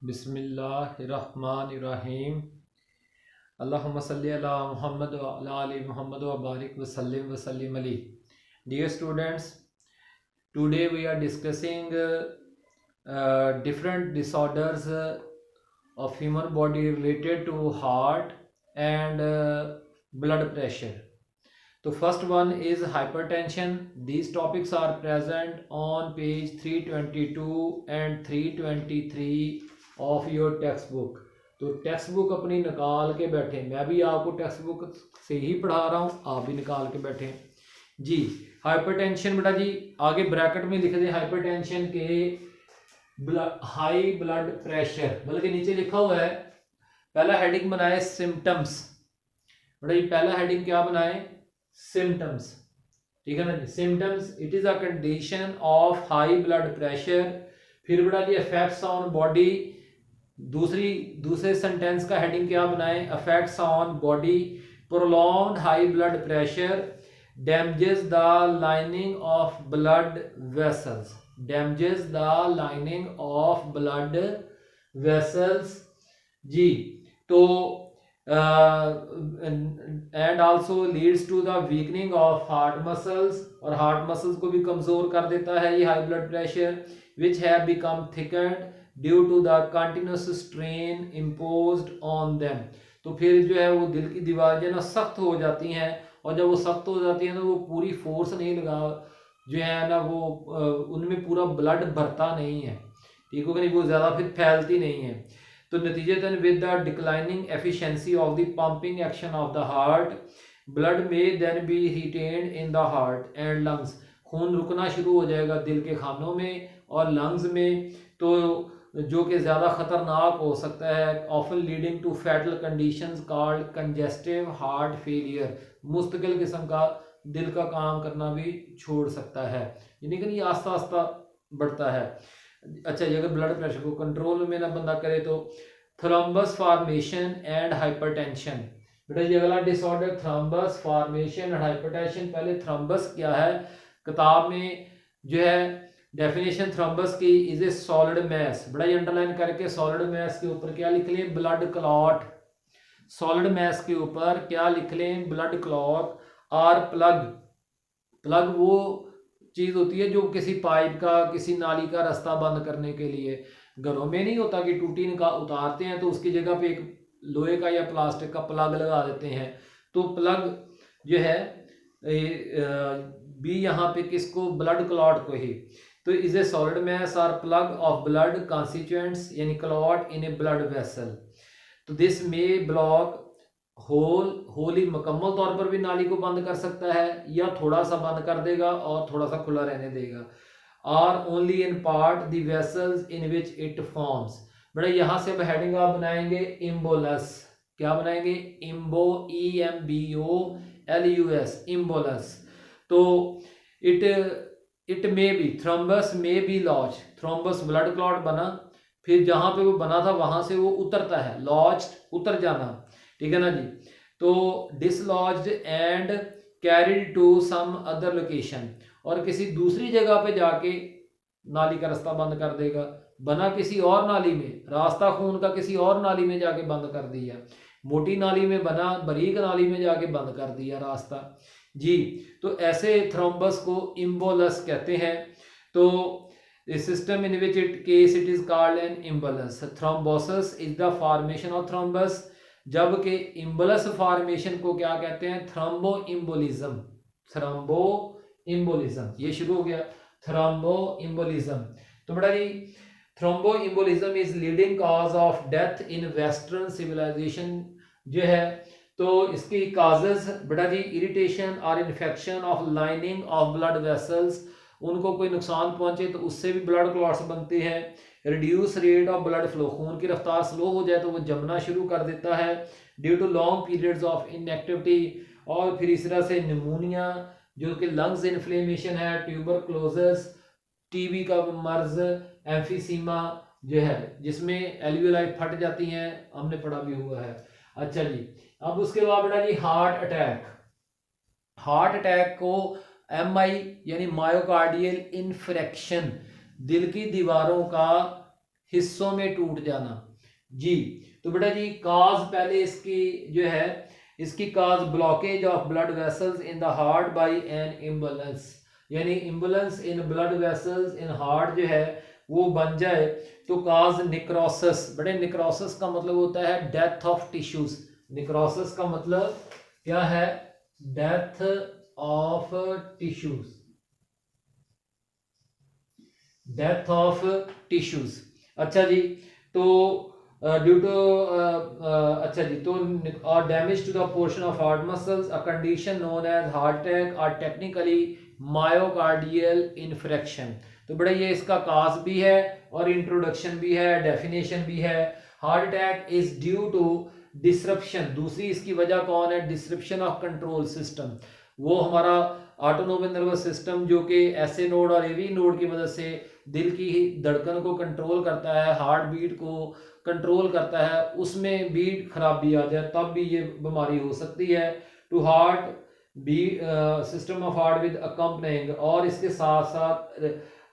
बिस्मिल्लाहिर्रहमानिर्रहीम। अल्लाहुम्मा सल्ली अला मुहम्मद व अला आलि मुहम्मद व बारिक वसल्लिम अलैहि। Dear students, today we are discussing different disorders of human body related to heart and blood pressure. So first one is hypertension. These topics are present on page 322 and 323 of your textbook. तो text book अपनी निकाल के बैठे, मैं भी आपको text book से ही पढ़ा रहा हूँ, आप भी निकाल के बैठे जी। हाइपरटेंशन बेटा जी आगे ब्रैकेट में लिख दें हाइपरटेंशन के हाई ब्लड प्रेशर, बल्कि नीचे लिखा हुआ है पहला हेडिंग बनाए सिम्टम्स। बेटा जी पहला हेडिंग क्या बनाए? सिम्टम्स, ठीक है ना जी। Symptoms, it is a condition of high blood pressure. फिर बेटा जी इफेक्ट्स ऑन बॉडी, दूसरे सेंटेंस का हेडिंग क्या बनाए? Effects on body, prolonged high blood pressure damages the lining of blood vessels, damages the lining of blood vessels जी। तो and also leads to the weakening of heart muscles, और heart muscles को भी कमजोर कर देता है ये high blood pressure, which have become thickened due to the continuous strain imposed on them. तो फिर जो है वो दिल की दीवार जो है ना सख्त हो जाती हैं, और जब वो सख्त हो जाती है तो वो पूरी फोर्स नहीं लगा जो है ना वो उनमें पूरा ब्लड भरता नहीं है, ठीक हो नहीं, वो ज़्यादा फिर फैलती नहीं है। तो नतीजतन with the declining efficiency of the pumping action of the heart, blood may then be retained in the heart and lungs, खून रुकना शुरू हो जाएगा दिल के खानों में और लंग्स में, तो जो कि ज़्यादा खतरनाक हो सकता है, often leading to fatal conditions called congestive heart failure, मुस्तकिल किस्म का दिल का काम करना भी छोड़ सकता है, यानी कि ये आस्ता आस्ता बढ़ता है। अच्छा, ये अगर ब्लड प्रेशर को कंट्रोल में ना बंदा करे तो थ्रोम्बस फॉर्मेशन एंड हाइपरटेंशन। बेटा ये अगला disorder thrombus formation and hypertension. पहले थ्रोम्बस क्या है, किताब में जो है डेफिनेशन थ्रोम्बस की इज ए सॉलिड मैस, बड़ा ये अंडरलाइन करके सॉलिड मैस के ऊपर क्या लिख लें? Blood clot. सॉलिड मैस के ऊपर क्या लिख लें? Blood clot. और प्लग, प्लग वो चीज होती है जो किसी पाइप का, किसी नाली का रास्ता बंद करने के लिए, घरों में नहीं होता कि टूटी का उतारते हैं तो उसकी जगह पे एक लोहे का या प्लास्टिक का प्लग लगा देते हैं। तो प्लग जो है भी यहाँ पे किसको? ब्लड क्लॉट को ही। तो इज ए सॉलिड मैस और प्लग ऑफ ब्लड कॉन्स्टिट्यूएंट्स यानी क्लॉट इन ए ब्लड वेसल। तो दिस में ब्लॉक होली मुकम्मल तौर पर भी नाली को बंद कर सकता है, या थोड़ा सा बंद कर देगा और थोड़ा सा खुला रहने देगा। और only in part the vessels in which it forms. बड़ा यहाँ से अब हेडिंग आप बनाएंगे इम्बोलस। क्या बनाएंगे? इम्बो, EMBOLUS, इम्बोलस। तो it may be thrombus may be lodge, thrombus blood clot बना, फिर जहां पे वो बना था वहां से वो उतरता है, लॉज्ड उतर जाना, ठीक है ना जी। तो dislodged and carried to some other location, और किसी दूसरी जगह पे जाके नाली का रास्ता बंद कर देगा। बना किसी और नाली में, रास्ता खून का किसी और नाली में जाके बंद कर दिया, मोटी नाली में बना, बारीक नाली में जाके बंद कर दिया रास्ता जी। तो ऐसे थ्रोम्बस को इम्बोलस कहते हैं। तो system in which it case it is called an embolus. Thrombosis is the formation of thrombus, जबकि इम्बोलस फॉर्मेशन को क्या कहते हैं? Thrombo embolism. थ्रोम्बो इम्बोलिज्म, ये शुरू हो गया थ्रोम्बो इम्बोलिज्म। तो बेटा जी thromboembolism is leading cause of death in western civilization जो है। तो इसकी काजेस बेटा जी इरिटेशन और infection of lining of blood vessels, उनको कोई नुकसान पहुंचे तो उससे भी ब्लड क्लॉट्स बनते हैं। Reduce rate of blood flow, खून की रफ्तार स्लो हो जाए तो वो जमना शुरू कर देता है due to long periods of inactivity. और फिर इस तरह से निमोनिया जो कि लंग्स इन्फ्लेमेशन है, ट्यूबरक्लोसिस, टीबी का मर्ज, एम्फीसीमा जो है जिसमें एल्वियोलाई फट जाती हैं, हमने पढ़ा भी हुआ है। अच्छा जी, अब उसके बाद बेटा जी हार्ट अटैक। हार्ट अटैक को MI यानी मायोकार्डियल इन्फ्रेक्शन, दिल की दीवारों का हिस्सों में टूट जाना। जी तो बेटा जी काज पहले इसकी जो है इसकी cause blockage of blood vessels in the heart by an imbalance, यानी imbalance in blood vessels in heart जो है वो बन जाए तो काज निक्रोसिस। बेटे निक्रोसिस का मतलब होता है डेथ ऑफ टिश्यूज। निक्रोसिस का मतलब क्या है? Death of tissues, death of tissues. अच्छा जी तो ड्यू टू अच्छा जी तो और damage to the portion of heart muscles, a condition known as heart attack और टेक्निकली मायोकार्डियल इन्फ्रेक्शन। तो बड़ा ये इसका काज भी है और इंट्रोडक्शन भी है, डेफिनेशन भी है। Heart attack is due to disruption, दूसरी इसकी वजह कौन है? Disruption of control system. वो हमारा ऑटोनोमिक नर्वस सिस्टम जो कि एसए नोड और एवी नोड की मदद से दिल की धड़कन को कंट्रोल करता है, हार्ट बीट को कंट्रोल करता है, उसमें बीट खराबी आ जाए तब भी ये बीमारी हो सकती है। To heart beat system of heart with accompanying, और इसके साथ साथ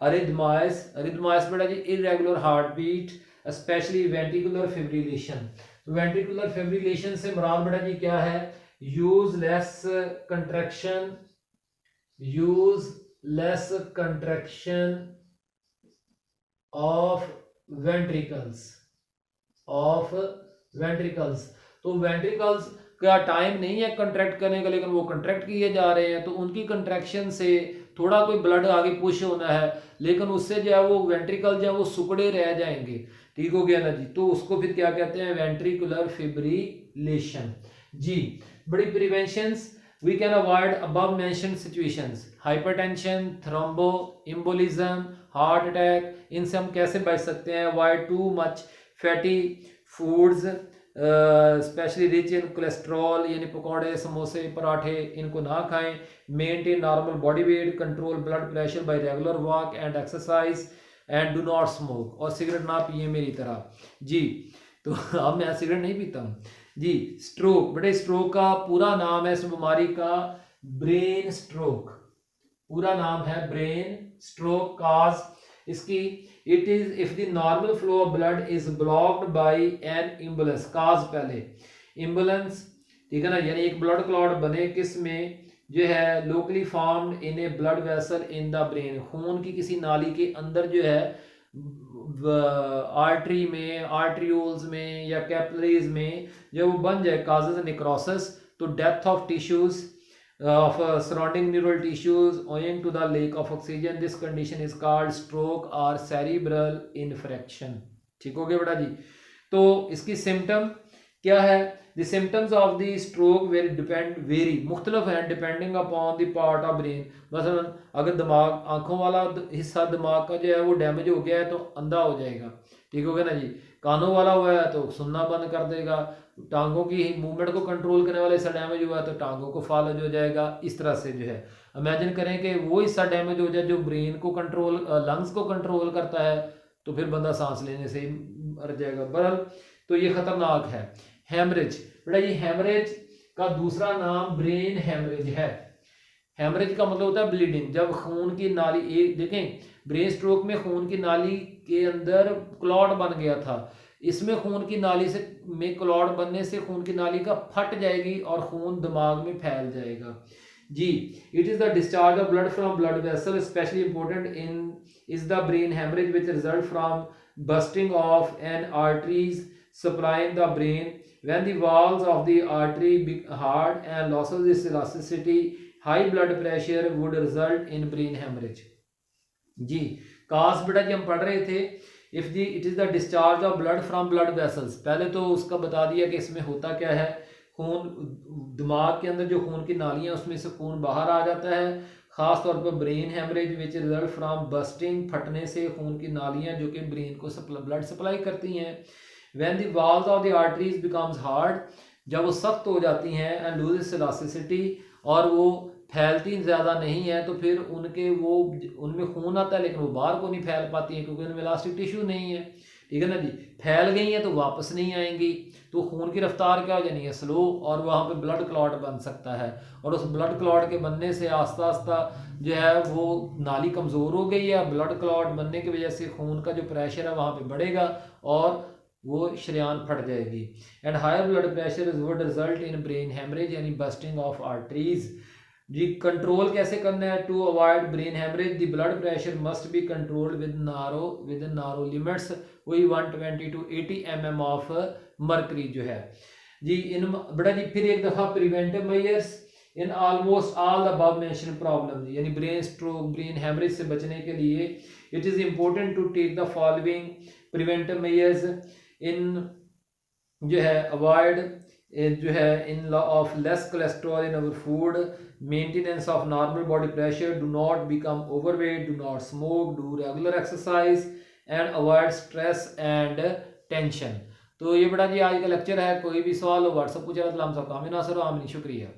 अरिथमाइस। अरिथमाइस बेटा जी irregular heart beat, specially ventricular fibrillation. तो वेंट्रिकुलर फिब्रिलेशन से मुराद बेटा जी क्या है? Useless contraction, useless contraction of ventricles, of ventricles. तो वेंट्रिकल्स का टाइम नहीं है कंट्रैक्ट करने का, लेकिन वो कंट्रैक्ट किए जा रहे हैं, तो उनकी कंट्रैक्शन से थोड़ा कोई ब्लड आगे पुश होना है, लेकिन उससे जो है वो वेंट्रिकल जो है वो सुकड़े रह जाएंगे। ठीक हो गया ना जी? तो उसको फिर क्या कहते हैं? Ventricular fibrillation. जी बड़ी preventions we can avoid above mentioned situations, hypertension, thrombo embolism, heart attack। इनसे हम कैसे बच सकते हैं? avoid too much fatty foods, specially rich in cholesterol, यानी पकौड़े समोसे पराठे इनको ना खाएं। Maintain normal body weight, control blood pressure by regular walk and exercise, and do not smoke, और सिगरेट ना पिए मेरी तरह। जी तो अब मैं सिगरेट नहीं पीता हूँ जी। स्ट्रोक, बेटे स्ट्रोक का पूरा नाम है इस बीमारी का ब्रेन स्ट्रोक, पूरा नाम है ब्रेन स्ट्रोक। काज इसकी it is if the normal flow of blood is blocked by an embolus. Cause पहले इम्बुलेंस, ठीक है ना, यानी एक ब्लड क्लॉट बने किस में? जो है locally formed in A blood vessel in the brain, खून की किसी नाली के अंदर जो है आर्टरी में, आर्ट्रियोल्स में या कैपिलरीज में जब वो बन जाए, काजेज नेक्रोसिस। तो death of tissues of surrounding neural tissues owing to the lack of oxygen, this condition is called stroke or cerebral infarction। ठीक हो गया बेटा जी? तो इसकी सिम्टम क्या है? the symptoms of the stroke vary मुख्तलिफ हैं depending upon the part of brain. मसलन अगर दिमाग, आंखों वाला हिस्सा दिमाग का जो है वो डैमेज हो गया है तो अंधा हो जाएगा। ठीक हो गया ना जी? कानों वाला हुआ है तो सुनना बंद कर देगा। टांगों की मूवमेंट को कंट्रोल करने वाला हिस्सा डैमेज हुआ है तो टांगों को फालज हो जाएगा। इस तरह से जो है इमेजिन करें कि वो हिस्सा डैमेज हो जाए जो ब्रेन को कंट्रोल, लंग्स को कंट्रोल करता है, तो फिर बंदा सांस लेने से ही मर जाएगा। बहरहाल तो ये खतरनाक है। हेमरेज, बेटा ये हेमरेज का दूसरा नाम ब्रेन हेमरेज है। हेमरेज का मतलब होता है ब्लीडिंग, जब खून की नाली, एक देखें ब्रेन स्ट्रोक में खून की नाली के अंदर क्लॉट बन गया था, इसमें खून की नाली से में क्लॉट बनने से खून की नाली का फट जाएगी और खून दिमाग में फैल जाएगा। जी it is the discharge of blood from blood vessel, specially important in is the brain haemorrhage which result from bursting of an arteries supplying the brain when the walls of the artery be hard and losses its elasticity, high blood pressure would result in brain hemorrhage। जी काज बेटा जी हम पढ़ रहे थे if the it is the discharge of blood from blood vessels, पहले तो उसका बता दिया कि इसमें होता क्या है। खून दिमाग के अंदर जो खून की नालियां उसमें से खून बाहर आ जाता है, खास तौर पर brain haemorrhage which result from bursting, फटने से खून की नालियां जो कि ब्रेन को ब्लड सप्लाई करती हैं। When the walls of the arteries becomes hard, जब वो सख्त हो जाती हैं, and loses elasticity, और वो फैलती ज़्यादा नहीं है, तो फिर उनके वो उनमें खून आता है लेकिन वो बाहर को नहीं फैल पाती है क्योंकि उनमें इलास्टिक टिश्यू नहीं है। ठीक है ना जी। फैल गई हैं तो वापस नहीं आएंगी, तो खून की रफ्तार क्या हो जानी है, स्लो, और वहाँ पे ब्लड क्लॉट बन सकता है। और उस ब्लड क्लॉट के बनने से आस्ता आस्ता जो है वो नाली कमज़ोर हो गई है, ब्लड क्लॉट बनने की वजह से खून का जो प्रेशर है वहाँ पे बढ़ेगा और वो शरेयान फट जाएगी। And higher blood pressure would result in brain haemorrhage यानी बस्टिंग ऑफ आर्टरीज। जी कंट्रोल कैसे करना है, to avoid brain haemorrhage the blood pressure must be controlled with narrow limits, वही 120 to 80 mm ऑफ मर्करी जो है जी। इन बड़ा जी फिर एक दफ़ा preventive measures in almost all above mention problem, यानी ब्रेन स्ट्रोक ब्रेन हेमरेज से बचने के लिए it is important to take the following preventive measures in जो है अवॉइड जो है in law of less cholesterol in our food, maintenance of normal body pressure, do not become overweight, do not smoke, do regular exercise and avoid stress and tension. तो ये बड़ा जी आज का lecture है। कोई भी सवाल हो व्हाट्सअप पूछा, सलाम साहब कामिन नासर आमिनी, शुक्रिया।